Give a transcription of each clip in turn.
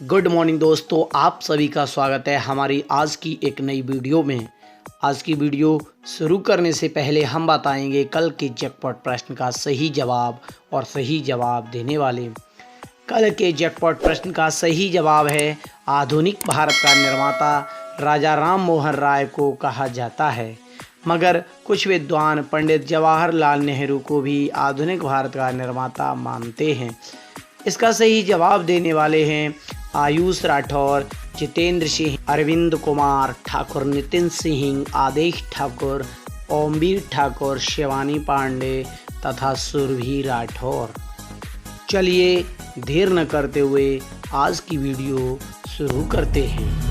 Good morning दोस्तों, आप सभी का स्वागत है हमारी आज की एक नई वीडियो में। आज की वीडियो शुरू करने से पहले हम बताएंगे कल के जैकपॉट प्रश्न का सही जवाब और सही जवाब देने वाले। कल के जैकपॉट प्रश्न का सही जवाब है आधुनिक भारत का निर्माता राजा राम मोहन राय को कहा जाता है, मगर कुछ विद्वान पंडित जवाहरलाल नेहरू को भी आधुनिक भारत का निर्माता मानते हैं। इसका सही जवाब देने वाले हैं आयुष राठौर, जितेंद्र सिंह, अरविंद कुमार ठाकुर, नितिन सिंह, आदेश ठाकुर, ओमवीर ठाकुर, शिवानी पांडे तथा सुरभि राठौर। चलिए देर न करते हुए आज की वीडियो शुरू करते हैं।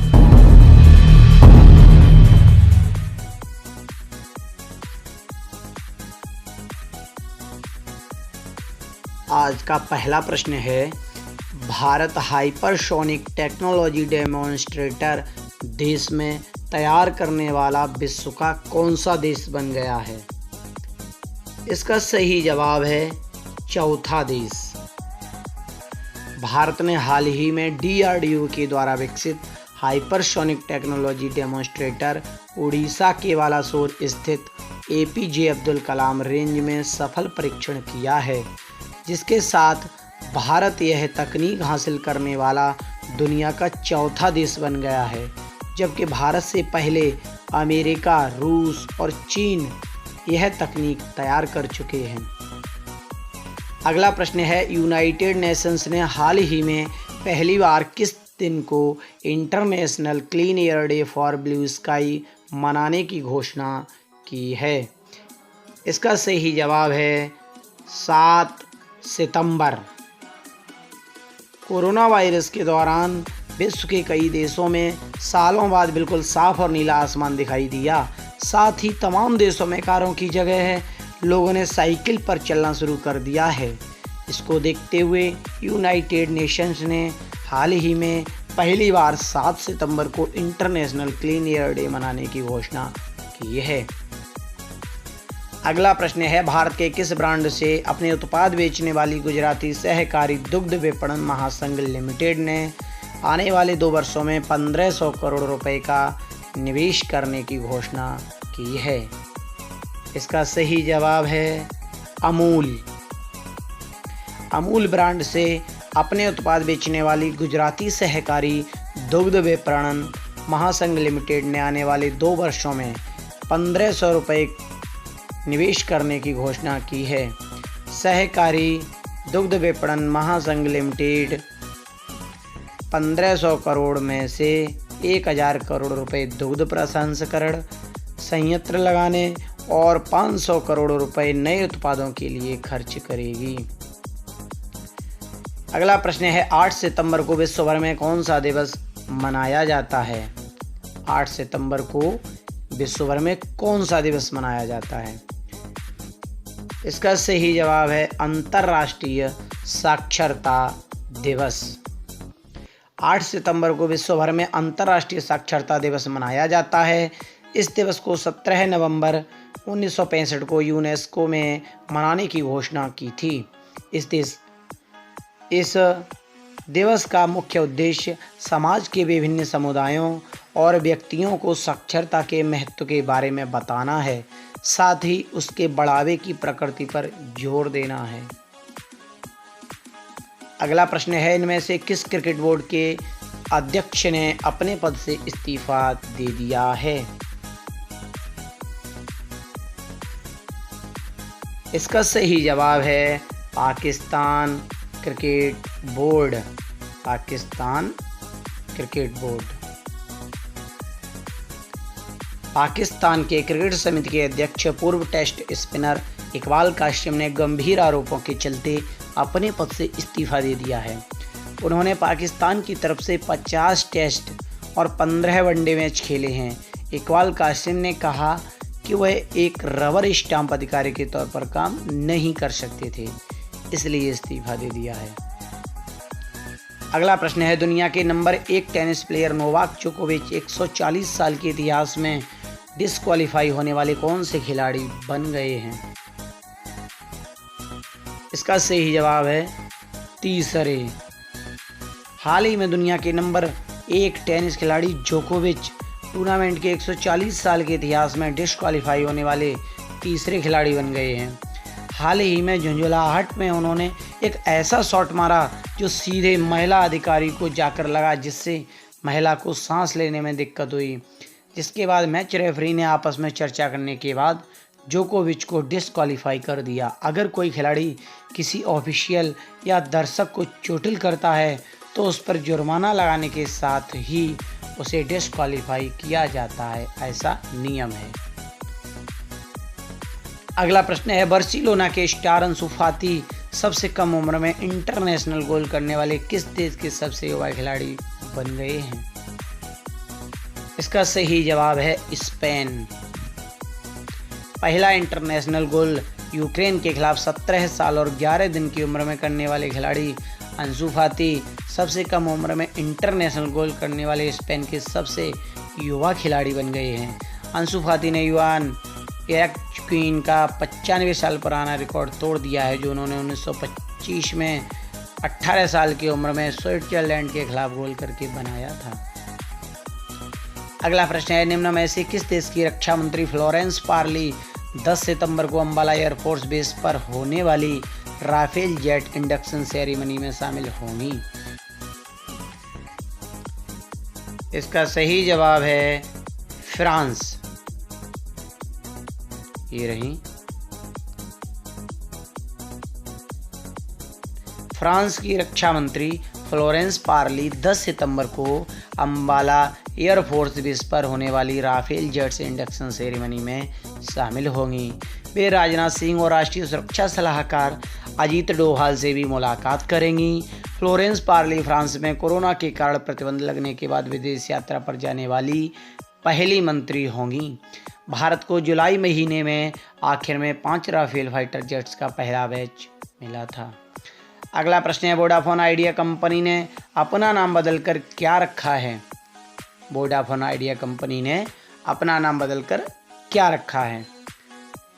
आज का पहला प्रश्न है, भारत हाइपरसोनिक टेक्नोलॉजी डेमोन्स्ट्रेटर देश में तैयार करने वाला विश्व का कौन सा देश बन गया है? इसका सही जवाब है चौथा देश। भारत ने हाल ही में DRDO के द्वारा विकसित हाइपरसोनिक टेक्नोलॉजी डेमोन्स्ट्रेटर उड़ीसा के बालासोर स्थित APJ अब्दुल कलाम रेंज में सफल परीक्षण किया है, जिसके साथ भारत यह तकनीक हासिल करने वाला दुनिया का चौथा देश बन गया है, जबकि भारत से पहले अमेरिका, रूस और चीन यह तकनीक तैयार कर चुके हैं। अगला प्रश्न है, यूनाइटेड नेशंस ने हाल ही में पहली बार किस दिन को international clean air day for blue sky मनाने की घोषणा की है? इसका सही जवाब है 7 सितंबर। कोरोना वायरस के दौरान विश्व के कई देशों में सालों बाद बिल्कुल साफ और नीला आसमान दिखाई दिया। साथ ही तमाम देशों में कारों की जगह लोगों ने साइकिल पर चलना शुरू कर दिया है। इसको देखते हुए यूनाइटेड नेशंस ने हाल ही में पहली बार 7 सितंबर को इंटरनेशनल क्लीन एयर डे मनाने की घोषणा की है। अगला प्रश्न है, भारत के किस ब्रांड से अपने उत्पाद बेचने वाली गुजराती सहकारी दुग्ध विपणन महासंघ लिमिटेड ने आने वाले 2 वर्षों में 1500 करोड़ रुपए का निवेश करने की घोषणा की है? इसका सही जवाब है अमूल। अमूल ब्रांड से अपने उत्पाद बेचने वाली गुजराती सहकारी दुग्ध विपणन महासंघ लिमिटेड ने आने वाले 2 वर्षों में 1500 रुपये निवेश करने की घोषणा की है। सहकारी दुग्ध विपणन महासंघ लिमिटेड 1500 करोड़ में से 1000 करोड़ रुपए दुग्ध प्रसंस्करण संयंत्र लगाने और 500 करोड़ रुपए नए उत्पादों के लिए खर्च करेगी। अगला प्रश्न है, 8 सितंबर को विश्व भर में कौन सा दिवस मनाया जाता है? 8 सितंबर को विश्व भर में कौन सा दिवस मनाया जाता है? इसका सही जवाब है अंतर्राष्ट्रीय साक्षरता दिवस। 8 सितंबर को विश्व भर में अंतर्राष्ट्रीय साक्षरता दिवस मनाया जाता है। इस दिवस को 17 नवंबर 1965 को यूनेस्को में मनाने की घोषणा की थी। इस दिवस का मुख्य उद्देश्य समाज के विभिन्न समुदायों और व्यक्तियों को साक्षरता के महत्व के बारे में बताना है, साथ ही उसके बढ़ावे की प्रकृति पर जोर देना है। अगला प्रश्न है, इनमें से किस क्रिकेट बोर्ड के अध्यक्ष ने अपने पद से इस्तीफा दे दिया है? इसका सही जवाब है Pakistan cricket board. Pakistan cricket board. Pakistan के क्रिकेट समिति के अध्यक्ष पूर्व टेस्ट स्पिनर इकबाल कासिम ने गंभीर आरोपों के चलते अपने पद से इस्तीफा दे दिया है। उन्होंने पाकिस्तान की तरफ से 50 टेस्ट और 15 वनडे मैच खेले हैं। इकबाल कासिम ने कहा कि वह एक रबर स्टाम्प अधिकारी के तौर पर काम नहीं कर सकते थे, इसलिए इस्तीफा दे दिया है। अगला प्रश्न है, दुनिया के नंबर 1 टेनिस प्लेयर नोवाक जोकोविच 140 साल के इतिहास में डिस्क्वालीफाई होने वाले कौन से खिलाड़ी बन गए हैं? इसका सही जवाब है तीसरे। हाल ही में दुनिया के नंबर 1 टेनिस खिलाड़ी जोकोविच टूर्नामेंट के 140 साल के इतिहास में डिस्क्वालीफाई होने वाले तीसरे खिलाड़ी बन गए हैं। हाल ही में झुंझुलाहट में उन्होंने एक ऐसा शॉट मारा जो सीधे महिला अधिकारी को जाकर लगा, जिससे महिला को सांस लेने में दिक्कत हुई। जिसके बाद मैच रेफरी ने आपस में चर्चा करने के बाद जोकोविच को डिस्क्वालीफाई कर दिया। अगर कोई खिलाड़ी किसी ऑफिशियल या दर्शक को चोटिल करता है तो उस पर जुर्माना लगाने के साथ ही उसे डिस्क्वालीफाई किया जाता है, ऐसा नियम है। अगला प्रश्न है, बार्सिलोना के स्टार अंसु फाती सबसे कम उम्र में इंटरनेशनल गोल करने वाले किस देश के सबसे युवा खिलाड़ी बन गए हैं? इसका सही जवाब है स्पेन। पहला इंटरनेशनल गोल यूक्रेन के खिलाफ 17 साल और 11 दिन की उम्र में करने वाले खिलाड़ी अंसु फाती सबसे कम उम्र में इंटरनेशनल गोल करने वाले स्पेन के सबसे युवा खिलाड़ी बन गए हैं। अंसु फाती ने युवान क्वीन का 95 साल पुराना रिकॉर्ड तोड़ दिया है, जो उन्होंने 1925 में 18 साल की उम्र में स्विट्जरलैंड के खिलाफ गोल करके बनाया था। अगला प्रश्न है, निम्न में से किस देश की रक्षा मंत्री फ्लोरेंस पार्ली 10 सितंबर को अंबाला एयरफोर्स बेस पर होने वाली राफेल जेट इंडक्शन सेरेमनी में शामिल होंगी? इसका सही जवाब है फ्रांस। ये रही फ्रांस की रक्षा मंत्री फ्लोरेंस पार्ली 10 सितंबर को अंबाला एयरफोर्स बेस पर होने वाली राफेल जेट्स इंडक्शन सेरेमनी में शामिल होंगी। वे राजनाथ सिंह और राष्ट्रीय सुरक्षा सलाहकार अजीत डोभाल से भी मुलाकात करेंगी। फ्लोरेंस पार्ली फ्रांस में कोरोना के कारण प्रतिबंध लगने के बाद विदेश यात्रा पर जाने वाली पहली मंत्री होंगी। भारत को जुलाई महीने में आखिर में 5 राफेल फाइटर जेट्स का पहला बैच मिला था। अगला प्रश्न है, वोडाफोन आइडिया कंपनी ने अपना नाम बदलकर क्या रखा है? वोडाफोन आइडिया कंपनी ने अपना नाम बदलकर क्या रखा है?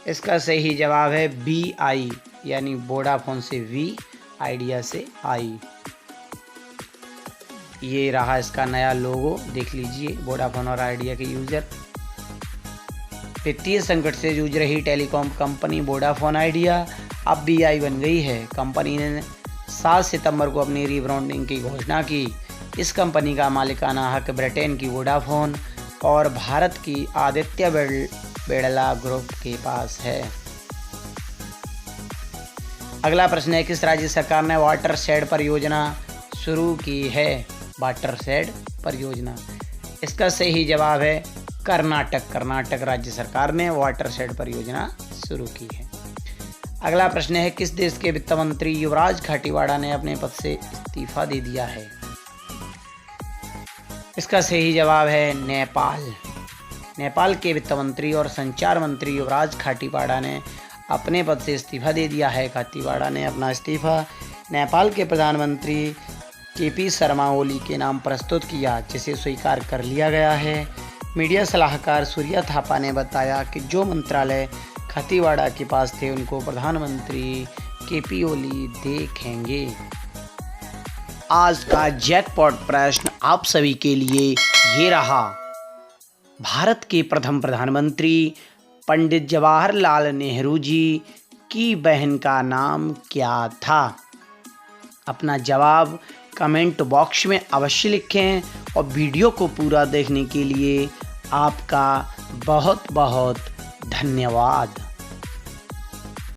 इसका सही जवाब है BI, यानी वोडाफोन से V, आइडिया से I। ये रहा इसका नया लोगो, देख लीजिए। वोडाफोन और आइडिया के यूजर। वित्तीय संकट से जूझ रही टेलीकॉम कंपनी वोडाफोन आइडिया अब BI बन गई है। कंपनी ने 7 सितंबर को अपनी रीब्रांडिंग की घोषणा की। इस कंपनी का मालिकाना हक ब्रिटेन की वोडाफोन और भारत की आदित्य बिड़ला ग्रुप के पास है। अगला प्रश्न है, किस राज्य सरकार ने वाटरशेड परियोजना शुरू की है? वाटरशेड परियोजना। इसका सही जवाब है कर्नाटक। कर्नाटक राज्य सरकार ने वाटरशेड परियोजना शुरू की है। अगला प्रश्न है, किस देश के वित्त मंत्री युवराज खाटीवाड़ा ने अपने पद से इस्तीफा दे दिया है? इसका सही जवाब है नेपाल। नेपाल के वित्त मंत्री और संचार मंत्री युवराज खाटीवाड़ा ने अपने पद से इस्तीफा दे दिया है। खाटीवाड़ा ने अपना इस्तीफा नेपाल के प्रधानमंत्री KP शर्मा ओली के नाम प्रस्तुत किया, जिसे स्वीकार कर लिया गया है। मीडिया सलाहकार सूर्या थापा ने बताया कि जो मंत्रालय खातीवाड़ा के पास थे उनको प्रधानमंत्री KP ओली देखेंगे। आज का जैकपॉट प्रश्न आप सभी के लिए ये रहा, भारत के प्रथम प्रधानमंत्री पंडित जवाहरलाल नेहरू जी की बहन का नाम क्या था? अपना जवाब कमेंट बॉक्स में अवश्य लिखें और वीडियो को पूरा देखने के लिए आपका बहुत बहुत धन्यवाद।